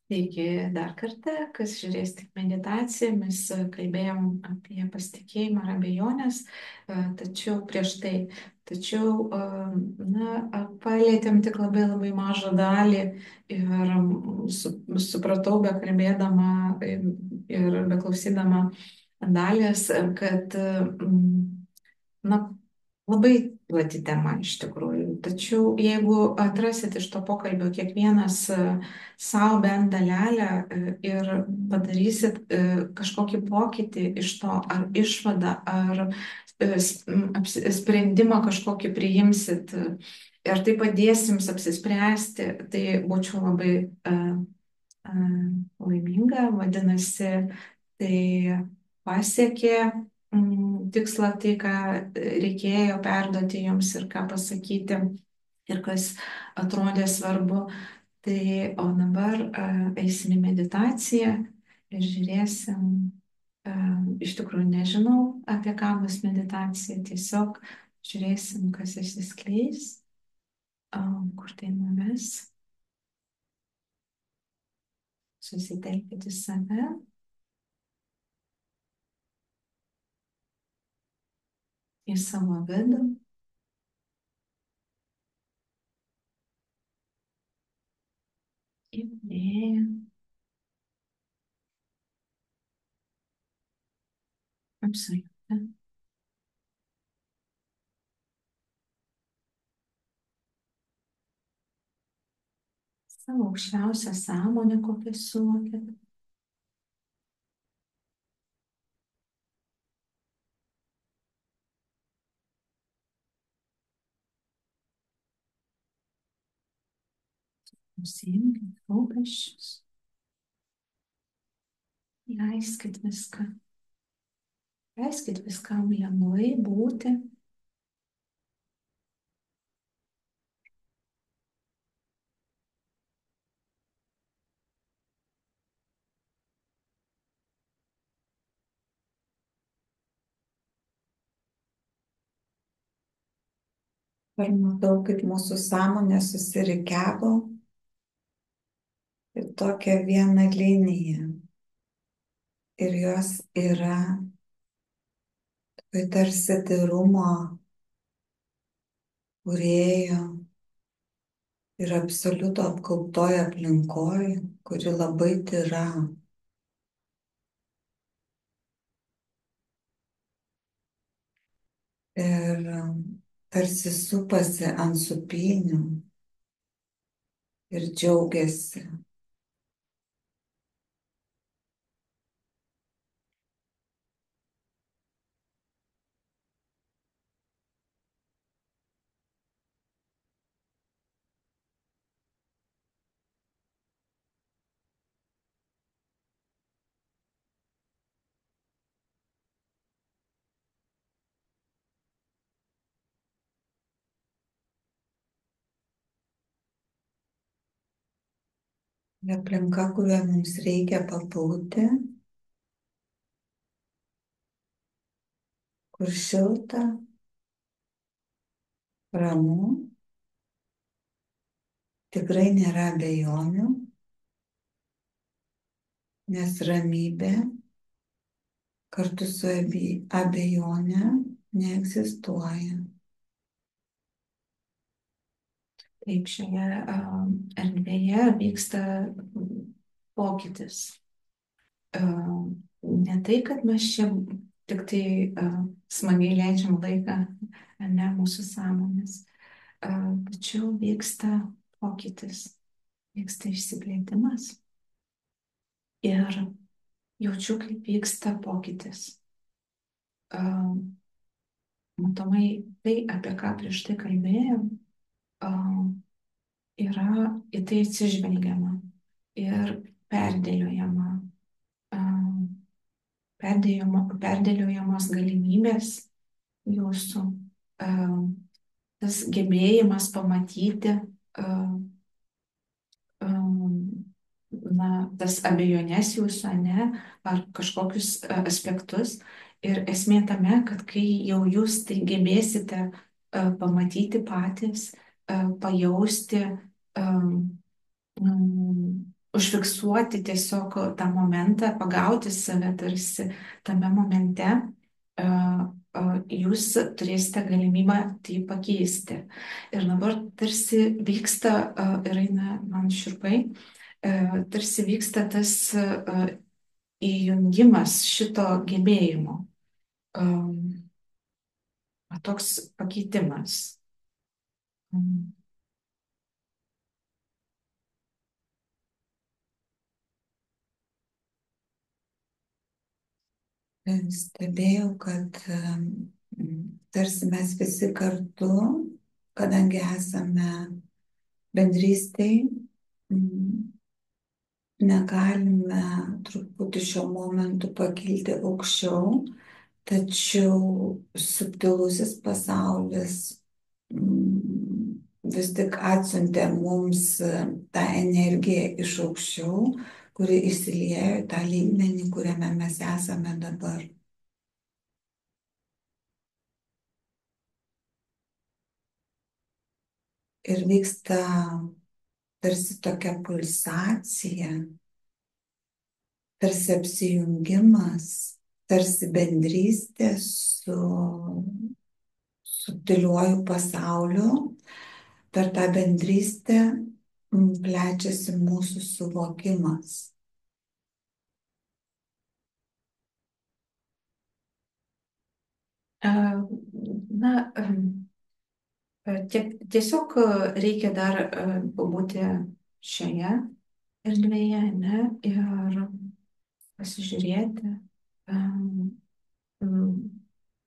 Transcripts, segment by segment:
Taigi dar kartą, kas žiūrės tik meditaciją, mes kalbėjom apie pasitikėjimą ar abejonės, tačiau prieš tai, palėtėm tik labai labai mažą dalį ir supratau, bekalbėdama ir beklausydama dalės, kad na, labai plati tema iš tikrųjų. Tačiau jeigu atrasit iš to pokalbio kiekvienas savo bent dalelę ir padarysit kažkokį pokytį iš to, ar išvadą, ar sprendimą kažkokį priimsit ir tai padės jums apsispręsti, tai būčiau labai laiminga. Vadinasi, tai pasiekė tikslą, tai, ką reikėjo perduoti jums ir ką pasakyti ir kas atrodė svarbu. Tai, o dabar eisim į meditaciją ir žiūrėsim, iš tikrųjų nežinau, apie ką bus meditacija, tiesiog žiūrėsim, kas išsiskleis, kur tai nuves. Susitelkite į save. Į savo vidų. Į vėją. Apsujungti. Savo aukščiausią sąmonę, kokią suvokėt. Nusiimkit rūpesčius. Leiskit viską. Leiskit viskam lengvai būti. Ir matau, kaip mūsų sąmonė susirikiavo į tokią vieną liniją. Ir jos yra tai tarsi tyrumo kūrėjo ir absoliuto apgaubtoj aplinkoj, kuri labai tyra. Ir tarsi supasi ant supynių ir džiaugiasi. Ir aplinka, kurioje mums reikia pabūti, kur šilta, ramu, tikrai nėra abejonių, nes ramybė kartu su abejone neegzistuoja. Taip, šioje erdvėje vyksta pokytis. Ne tai, kad mes čia tik tai smagiai leidžiam laiką, ne mūsų sąmonės, tačiau vyksta pokytis, vyksta išsiplėtimas. Ir jaučiu, kaip vyksta pokytis. Matomai tai, apie ką prieš tai kalbėjom, yra į tai atsižvelgiama ir perdėliojamos galimybės jūsų, tas gebėjimas pamatyti tas abejonės jūsų, ne, ar kažkokius aspektus. Ir esmė tame, kad kai jau jūs tai gebėsite pamatyti patys, pajausti, užfiksuoti tiesiog tą momentą, pagauti save tarsi tame momente, e, jūs turėsite galimybę tai pakeisti. Ir dabar tarsi vyksta, ir eina man šiurpai, tarsi vyksta tas įjungimas šito gebėjimo. Toks pakeitimas. Stebėjau, kad tarsi mes visi kartu, kadangi esame bendrystėj, negalime truputį šiuo momentu pakilti aukščiau, tačiau subtilusis pasaulis vis tik atsiuntė mums tą energiją iš aukščiau, kuri įsiliejo į tą lygmenį, kuriame mes esame dabar. Ir vyksta tarsi tokia pulsacija, tarsi apsijungimas, tarsi bendrystė su subtiliuoju pasauliu. Per tą bendrystę plečiasi mūsų suvokimas. Na, tiesiog reikia dar pabūti šioje erdvėje, ne, ir pasižiūrėti,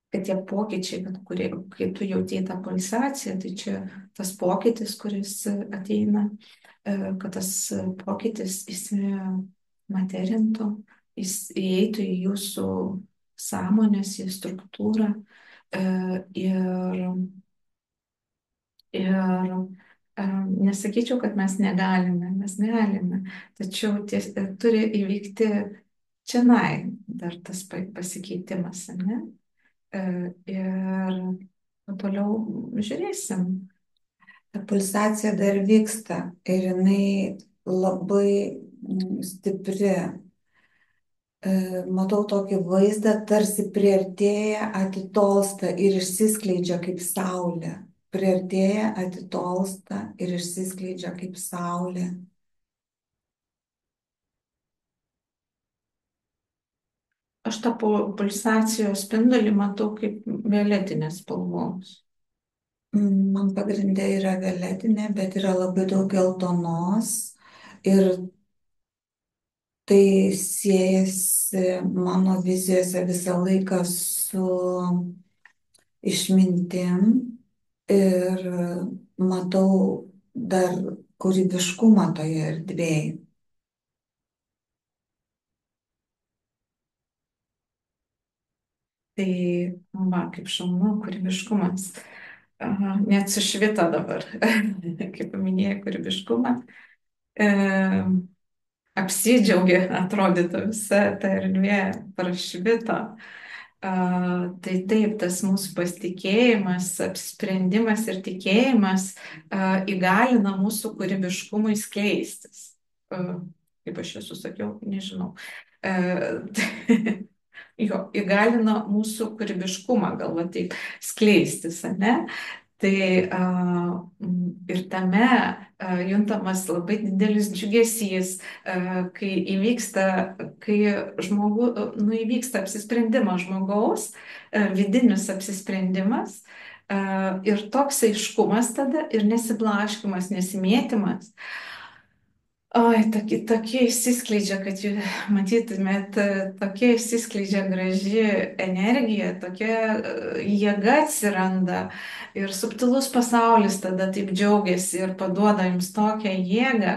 kad tie pokyčiai, kai tu jauti tą pulsaciją, tai čia tas pokytis, kuris ateina, kad tas pokytis įsimaterintų, jis įeitų į jūsų sąmonės, į struktūrą ir nesakyčiau, kad mes galime, tačiau turi įvykti čionai dar tas pasikeitimas, ne? Ir toliau žiūrėsim. Ta pulsacija dar vyksta ir jinai labai stipri. Matau tokį vaizdą, tarsi priartėja, atitolsta ir išsiskleidžia kaip saulė. Priartėja, atitolsta ir išsiskleidžia kaip saulė. Aš tą pulsacijos spindulį matau kaip violetinės spalvos. Man pagrindė yra violetinė, bet yra labai daug geltonos ir tai siejasi mano vizijose visą laiką su išmintim ir matau dar kūrybiškumą toje erdvėje. Tai, va, kaip šaunu, kūrybiškumas. Net sušvito dabar, kaip paminėjai, kūrybiškumą. Apsidžiaugė, atrodytų visa ta erdvė prašvito. Tai taip, tas mūsų pasitikėjimas, apsisprendimas ir tikėjimas įgalina mūsų kūrybiškumui skleistis. Kaip aš jūsų sakiau, nežinau. Jo, įgalina mūsų kūrybiškumą, galva taip, skleistis, ne? Tai ir tame juntamas labai didelis džiugesys, kai įvyksta apsisprendimas žmogaus, vidinis apsisprendimas ir toks aiškumas tada ir nesiblaškimas, nesimėtymas. Oi, tokie išsiskleidžia, kad jūs matytumėt, tokia išsiskleidžia graži energija, tokia jėga atsiranda ir subtilus pasaulis tada taip džiaugiasi ir paduoda jums tokią jėgą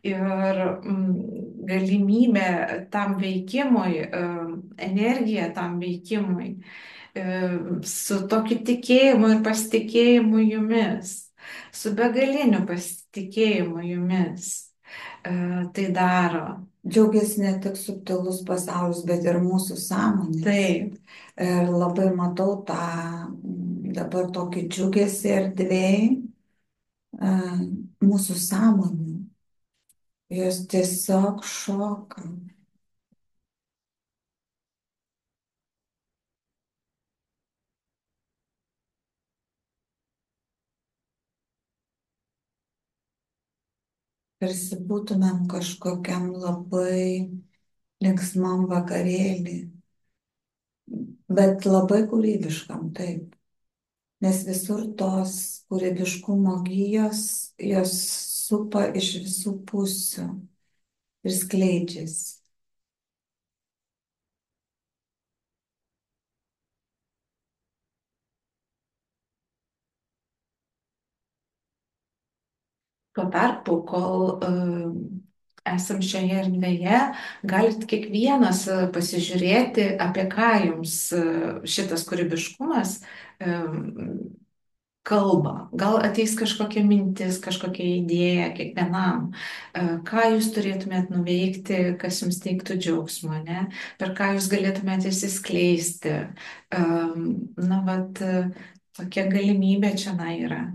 ir galimybę tam veikimui, energiją tam veikimui, su tokiu tikėjimu ir pasitikėjimu jumis, su begaliniu pasitikėjimu jumis. Tai daro. Džiaugiasi ne tik subtilus pasaulis, bet ir mūsų sąmonė. Taip. Ir labai matau tą dabar tokį džiugesį erdvėj mūsų sąmonė. jos tiesiog šoka. Tarsi būtumėm kažkokiam labai linksmam vakarėlį, bet labai kūrybiškam, taip. Nes visur tos kūrybiškumo gijos, jos supa iš visų pusių ir skleidžiasi. Tuo tarpu, kol esam šioje erdvėje, galit kiekvienas pasižiūrėti, apie ką jums šitas kūrybiškumas kalba. Gal ateis kažkokia mintis, kažkokia idėja kiekvienam, ką jūs turėtumėt nuveikti, kas jums teiktų džiaugsmo, ne? Per ką jūs galėtumėt įsiskleisti. Na, vat, tokia galimybė čia yra.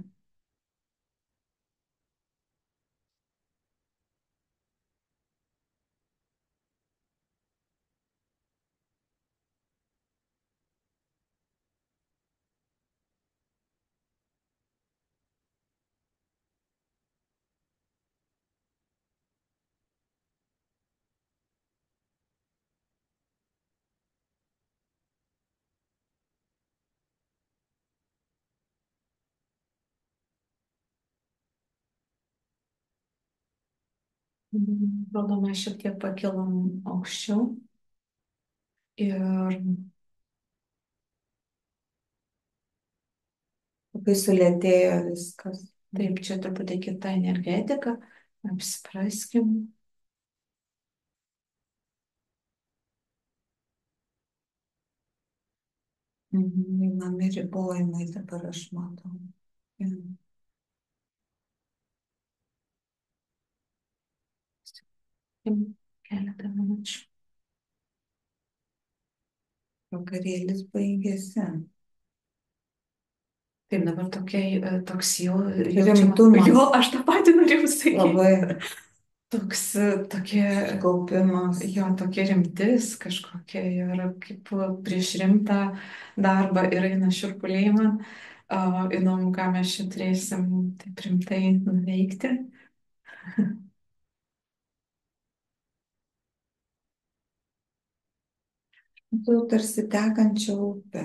Atrodo, mes šiek tiek pakilom aukščiau ir Labai sulėtėjo viskas. taip, čia truputį kita energetika, apsipraskim. Einami ribojimai dabar aš matau. Keletą minučių. Vakarėlis baigėsi. Taip, dabar toks jau Rimtumas. Jo, aš tą patį norėjau sakyti. Labai Tokie, kaupimas. jo, tokia rimtis kažkokia ir kaip prieš rimtą darbą ir eina šiurpuliai man. Įdomu, ką mes čia turėsim taip rimtai nuveikti. Tu tarsi tekančia upė.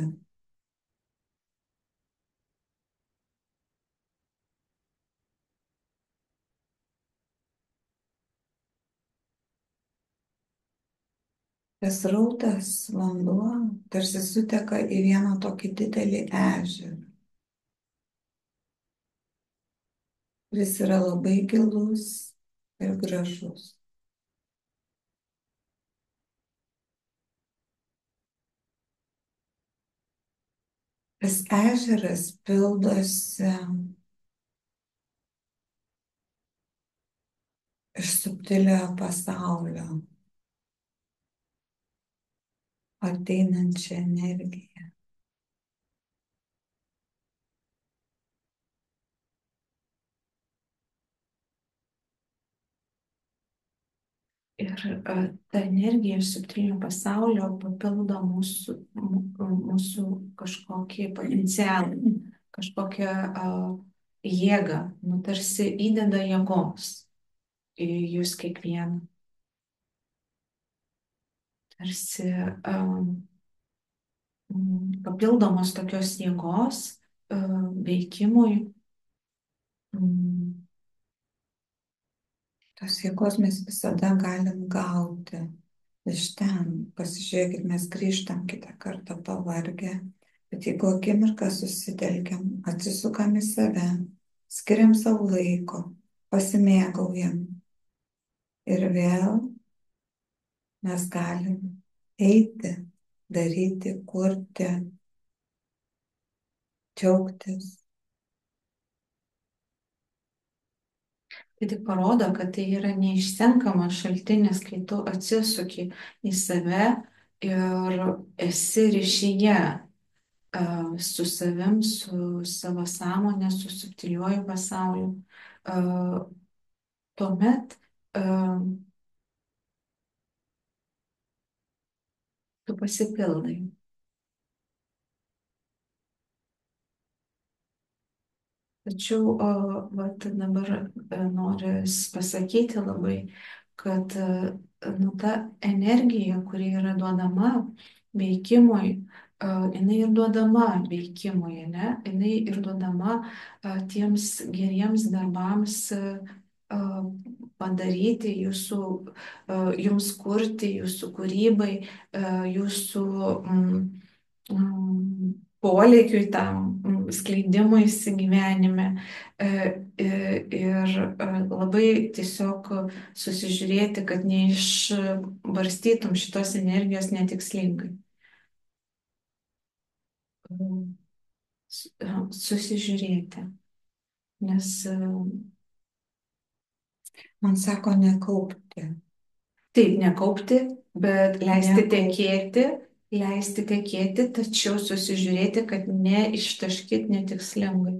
Tas rautas vanduo tarsi suteka į vieną tokį didelį ežerą, kuris yra labai gilus ir gražus. Tas ežeras pildosi iš subtiliojo pasaulio ateinančią energiją. Ir ta energija iš subtilinio pasaulio papildo mūsų kažkokį potencialą, kažkokią jėgą, nu tarsi įdeda jėgos į jūs kiekvieną. Tarsi papildomos tokios jėgos veikimui. Tos jėgos mes visada galim gauti iš ten. Pasižiūrėkit, mes grįžtam kitą kartą pavargę, bet jeigu akimirką susitelkiam, atsisukam į save, skiriam savo laiko, pasimėgaujam ir vėl mes galim eiti, daryti, kurti, džiaugtis. Tai tik parodo, kad tai yra neišsenkamas šaltinis, kai tu atsisuki į save ir esi ryšyje su savim, su savo sąmonė, su subtiliuoju pasauliu. Tuomet tu pasipildai. Tačiau vat, dabar noriu pasakyti labai, kad nu, ta energija, kuri yra duodama veikimui, jinai ir duodama veikimui, ne? Jinai ir duodama tiems geriems darbams padaryti jūsų, jums kurti, jūsų kūrybai, jūsų polėkiui tam skleidimuisi gyvenime ir labai tiesiog susižiūrėti, kad neišbarstytum šitos energijos netikslingai. Susižiūrėti, nes Man sako nekaupti. taip, nekaupti, bet leisti Nekaupti. tekėti, leisti tekėti, tačiau susižiūrėti, kad neištaškyt netikslingai.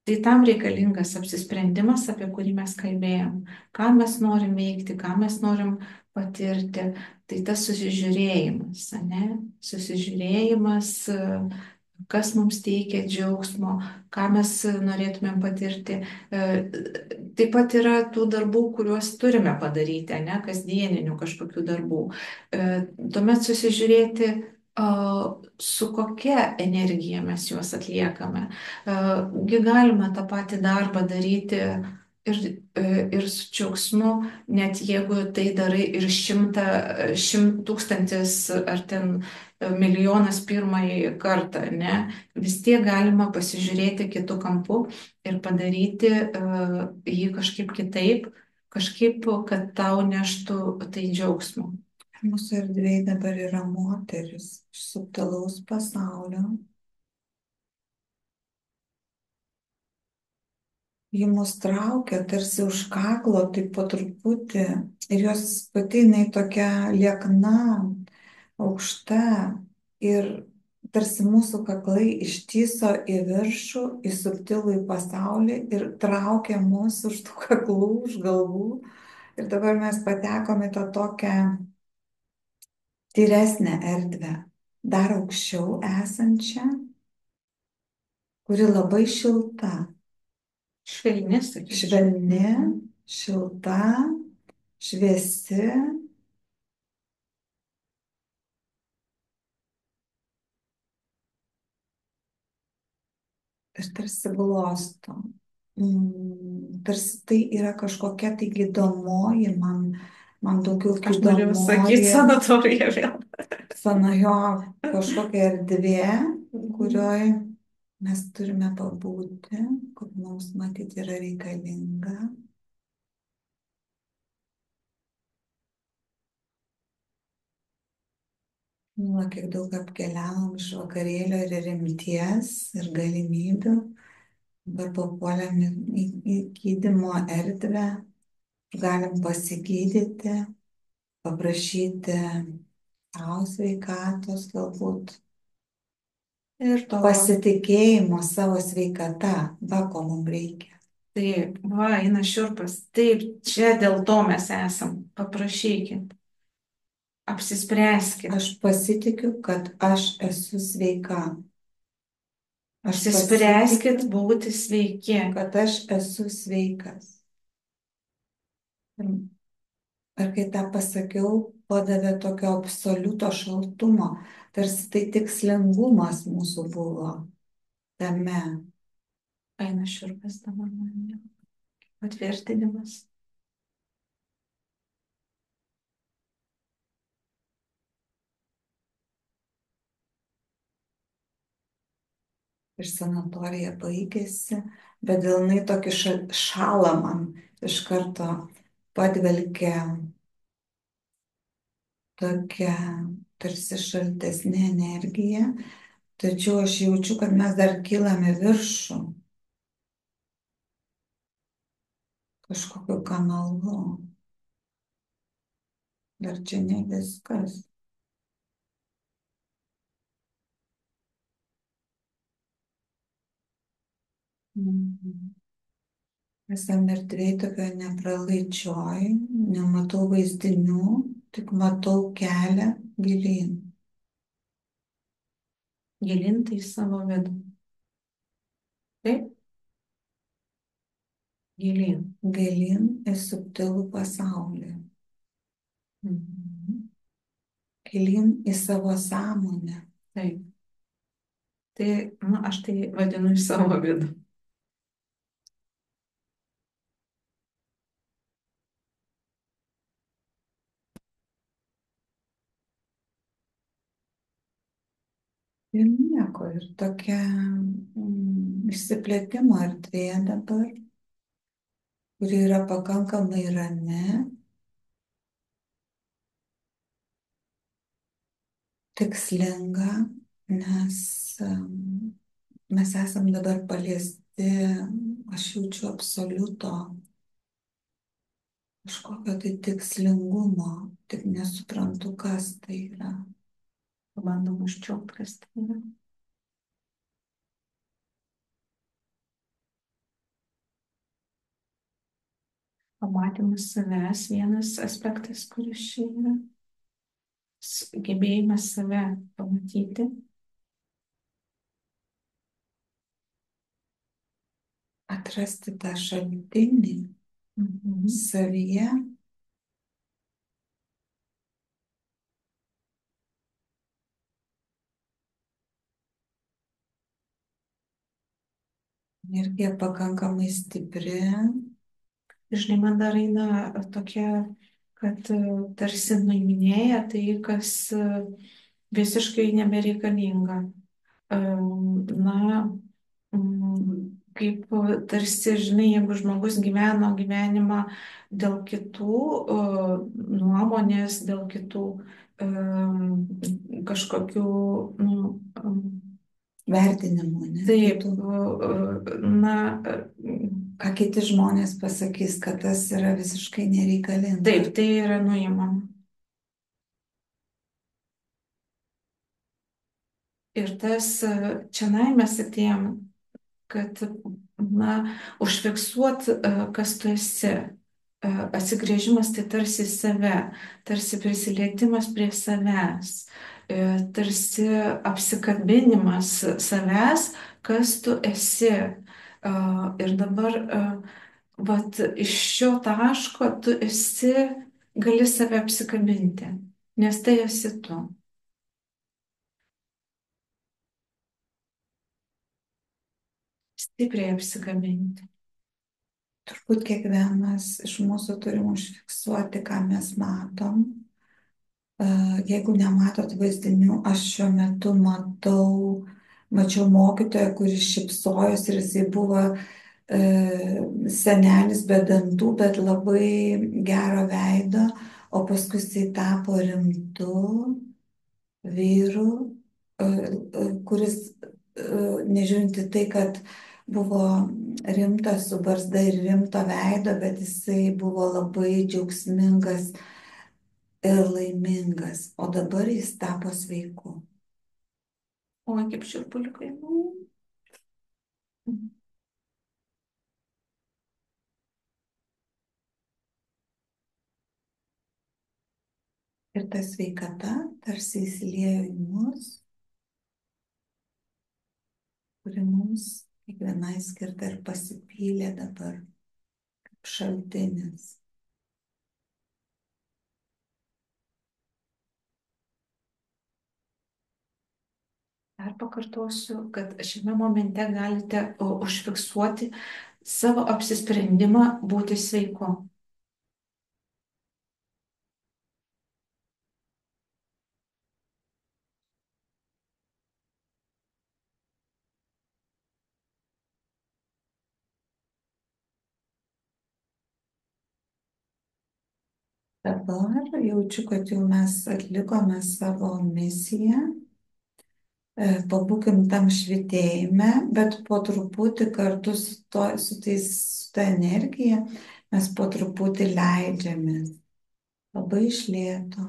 Tai tam reikalingas apsisprendimas, apie kurį mes kalbėjom. Ką mes norim veikti, ką mes norim patirti. Tai tas susižiūrėjimas, ne? Susižiūrėjimas, kas mums teikia džiaugsmo, ką mes norėtumėm patirti. Taip pat yra tų darbų, kuriuos turime padaryti, ne? Kasdieninių kažkokių darbų. Tuomet susižiūrėti, su kokia energija mes juos atliekame. Gi galima tą patį darbą daryti ir su džiaugsmu, net jeigu tai darai ir 100 000 ar ten milijonas pirmąjį kartą, ne? Vis tiek galima pasižiūrėti kitų kampų ir padaryti jį kažkaip kitaip, kažkaip, kad tau neštų tai džiaugsmo. Mūsų erdvėje dabar yra moteris iš subtilaus pasaulio. Ji mus traukia tarsi už kaklo, taip po truputį. Ir jos pati jinai tokia liekna, aukšta. Ir tarsi mūsų kaklai ištyso į viršų, į subtilų į pasaulį ir traukia mus už tų kaklų, už galvų. Ir dabar mes patekome į tą tokią tyresnę erdvę, dar aukščiau esančią, kuri labai šilta. Švelni, sakyčiau. Švelni, šilta, šviesi. Ir tarsi glosto. Tarsi tai yra kažkokia tai gydomoji, man daugiau Aš norėjau sakyti gydomoji. sanatorija vėl. Sanajo kažkokia erdvė, kurioje mes turime pabūti, kur mums matyti yra reikalinga. Nu, kiek daug apkeliavom iš vakarėlio ir rimties ir galimybių. Dabar papuolėm į gydymo erdvę. Galim pasigydyti, paprašyti savo sveikatos galbūt. Ir to. Pasitikėjimo savo sveikata, va ko mums reikia. Taip, va, eina šiurpas. Taip, čia dėl to mes esam. Paprašykit. Apsispręskit. Aš pasitikiu, kad aš esu sveika. Aš Apsispręskit pasitikiu, būti sveiki. kad aš esu sveikas. Ir kai tą pasakiau, padavė tokio absoliuto šaltumo, tarsi tai tikslingumas mūsų buvo tame. Eina šiurpas dabar man. Patvirtinimas. Ir sanatorija baigėsi, bet dėl jinai tokį šalą man iš karto padvelkė tokia tarsi šaltesnė energija, tačiau aš jaučiu, kad mes dar kylame viršų kažkokiu kanalu. Dar čia ne viskas. Esam erdvėj tokio nepralaičioj, nematau vaizdinių, tik matau kelią gilyn. Gilinti į savo vidų. Taip, gilin. Gilyn į subtilų pasaulį. Mhm. Gilyn į savo sąmonę. Taip. Tai, nu, aš tai vadinu į savo vidų. Ir nieko. Ir tokia išsiplėtimo erdvė dabar, kuri yra pakankamai rami, tikslinga, nes mes esam dabar paliesti, aš jaučiu absoliuto kažkokio tai tikslingumo, tik nesuprantu, kas tai yra. Pabandom užčiuopti, kas tai yra. Pamatymas savęs vienas aspektas, kuris čia yra. Gebėjimas save pamatyti. Atrasti tą šaltinį savyje. Energija pakankamai stipri. Žinai, man dar eina tokia, kad tarsi nuiminėja tai, kas visiškai nebereikalinga. Na, kaip tarsi, žinai, jeigu žmogus gyveno gyvenimą dėl kitų nuomonės, dėl kitų kažkokių, nu, Vertinimų, ne? taip, na, ką kiti žmonės pasakys, kad tas yra visiškai nereikalinga. taip, tai yra nuimama. Ir tas čionai mes atėjom, kad, na, užfiksuot, kas tu esi. Atsigrėžimas tai tarsi save, tarsi prisilietimas prie savęs, tarsi apsikabinimas savęs, kas tu esi. Ir dabar, vat, iš šio taško tu esi, gali save apsikabinti, nes tai esi tu. Stipriai apsikabinti. Turbūt kiekvienas iš mūsų turim užfiksuoti, ką mes matom. Jeigu nematot vaizdinių, aš šiuo metu mačiau mokytoją, kuris šypsojosi ir jisai buvo senelis be dantų, bet labai gero veido, o paskui jisai tapo rimtu vyru, kuris, nežiūrint į tai, kad buvo rimtas su barzda ir rimto veido, bet jisai buvo labai džiaugsmingas ir laimingas, o dabar jis tapo sveiku. Oi, kaip šiurpuliukai. Ir ta sveikata tarsi įsiliejo į mus, kuri mums kiekvienai skirta ir pasipylė dabar kaip šaltinis. Dar pakartosiu, kad šiame momente galite užfiksuoti savo apsisprendimą būti sveiku. Dabar jaučiu, kad jau mes atlikome savo misiją. Pabūkim tam švitėjime, bet po truputį kartu su ta energija mes po truputį leidžiamės. Labai iš lėto.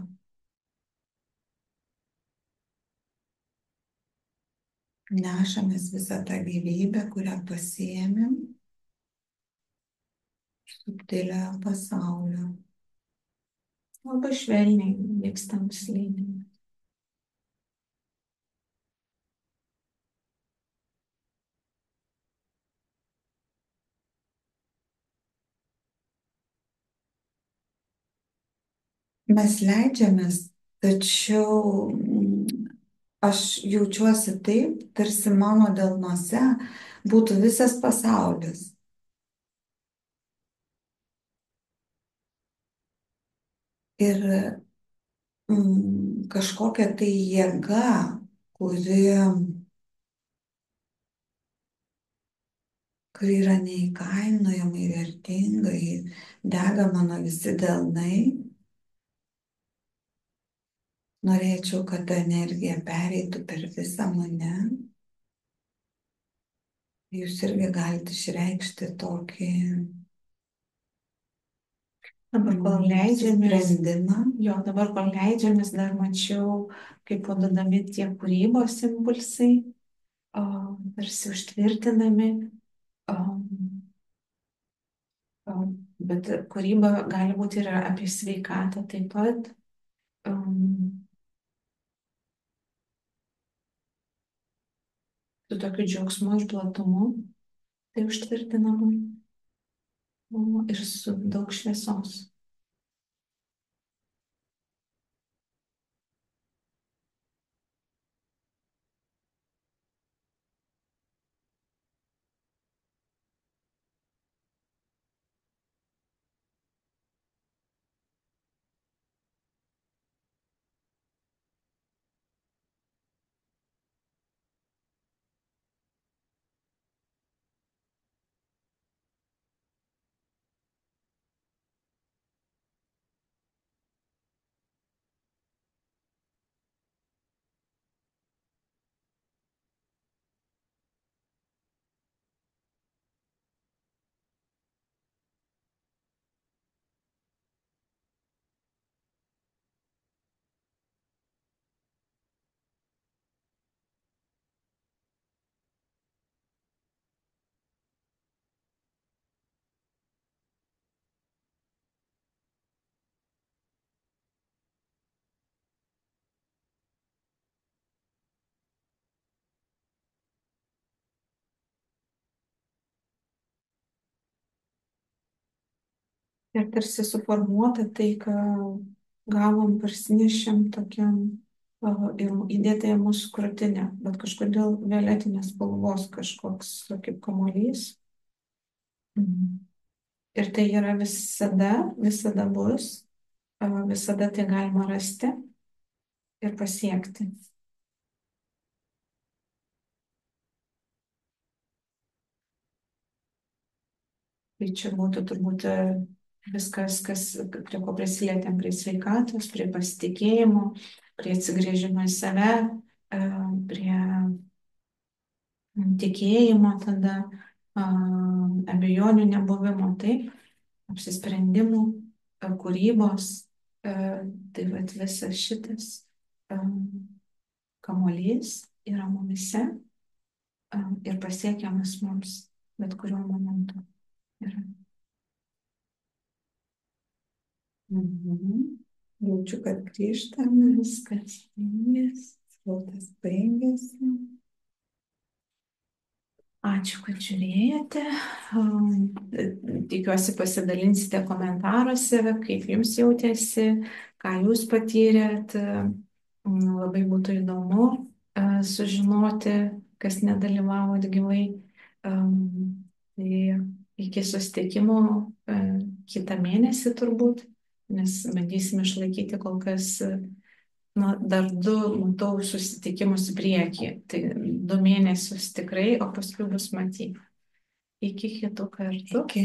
Nešamės visą tą gyvybę, kurią pasiėmėm. subtiliojo pasaulio. Labai švelniai vyksta nuslydinimas. Mes leidžiamės, tačiau aš jaučiuosi taip, tarsi mano delnuose būtų visas pasaulis. Ir kažkokia tai jėga, kuri yra neįkainojamai vertinga, dega mano visi delnai. Norėčiau, kad ta energija pereitų per visą mane. Jūs irgi galite išreikšti tokį Dabar, kol leidžiamės, sprendimą. dabar, kol leidžiamės, dar mačiau, kaip padodami tie kūrybos impulsai, tarsi užtvirtinami, bet kūryba gali būti ir apie sveikatą taip pat. Su tokiu džiaugsmu ir platumu tai užtvirtinama ir su daug šviesos. Ir tarsi suformuota tai, ką gavom, parsinešėm tokiam ir įdėta į mūsų krūtinę, bet kažkodėl violetinės spalvos kažkoks kaip kamuolys. Ir tai yra visada bus, visada tai galima rasti ir pasiekti. Tai čia būtų turbūt viskas, prie ko prisilietėm, prie sveikatos, prie pasitikėjimo, prie atsigrėžimo į save, prie tikėjimo, tada abejonių nebuvimo, taip, apsisprendimų, kūrybos. Tai vat visas šitas kamuolys yra mumise ir pasiekiamas mums bet kuriuo momentu. Yra. Jaučiu, kad grįžtame, Viskas baigėsi. srautas baigėsi. Ačiū, kad žiūrėjote. Tikiuosi pasidalinsite komentaruose, kaip jums jautėsi, ką jūs patyrėt. Labai būtų įdomu sužinoti, kas nedalyvavot gyvai. Tai iki susitikimo kitą mėnesį turbūt, nes bandysim išlaikyti kol kas dar 2 matau susitikimus į priekį. Tai 2 mėnesius tikrai, o paskui bus matyti. Iki kitų kartų. Iki.